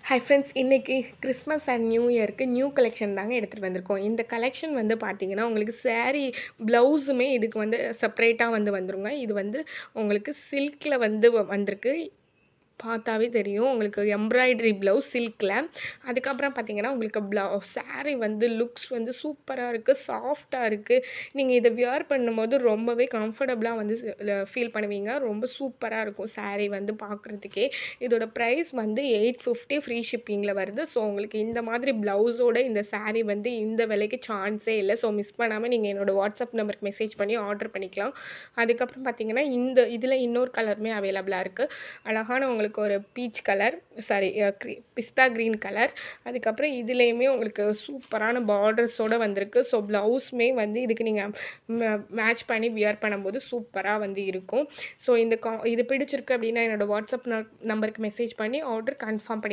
Hi friends, இன்றைக்கி Christmas and new இயருக்கு new collection தாங்க எடுத்துகிட்டு வந்திருக்கோம். இந்த கலெக்ஷன் வந்து பார்த்திங்கன்னா, உங்களுக்கு சாரீ ப்ளவுஸுமே இதுக்கு வந்து செப்பரேட்டாக வந்துருங்க. இது வந்து உங்களுக்கு சில்கில் வந்திருக்கு. பார்த்தாவே தெரியும் உங்களுக்கு எம்ப்ராய்டரி ப்ளவுஸ் சில்கில். அதுக்கப்புறம் பார்த்தீங்கன்னா, உங்களுக்கு சாரீ வந்து லுக்ஸ் வந்து சூப்பராக இருக்குது, சாஃப்டாக இருக்குது. நீங்கள் இதை வியர் பண்ணும்போது ரொம்பவே கம்ஃபர்டபுளாக வந்து ஃபீல் பண்ணுவீங்க. ரொம்ப சூப்பராக இருக்கும் சாரீ வந்து பார்க்குறதுக்கே. இதோட ப்ரைஸ் வந்து 850 ஃப்ரீ ஷிப்பிங்கில் வருது. ஸோ உங்களுக்கு இந்த மாதிரி ப்ளவுஸோட இந்த சாரீ வந்து இந்த விலைக்கு சான்ஸே இல்லை. ஸோ மிஸ் பண்ணாமல் நீங்கள் என்னோடய வாட்ஸ்அப் நம்பருக்கு மெசேஜ் பண்ணி ஆர்டர் பண்ணிக்கலாம். அதுக்கப்புறம் பார்த்தீங்கன்னா, இதில் இன்னொரு கலருமே அவைலபிளாக இருக்குது. அழகான உங்களுக்கு ஒரு பீச் கலர், சாரி பிஸ்தா க்ரீன் கலர். அதுக்கப்புறம் இதுலேயுமே உங்களுக்கு சூப்பரான பார்டர்ஸோடு வந்திருக்கு. ஸோ ப்ளவுஸுமே வந்து இதுக்கு நீங்கள் மேட்ச் பண்ணி வியர் பண்ணும்போது சூப்பராக வந்து இருக்கும். ஸோ இது பிடிச்சிருக்கு அப்படின்னா என்னோடய வாட்ஸ்அப் நம்பருக்கு மெசேஜ் பண்ணி ஆர்டர் கன்ஃபார்ம் பண்ணி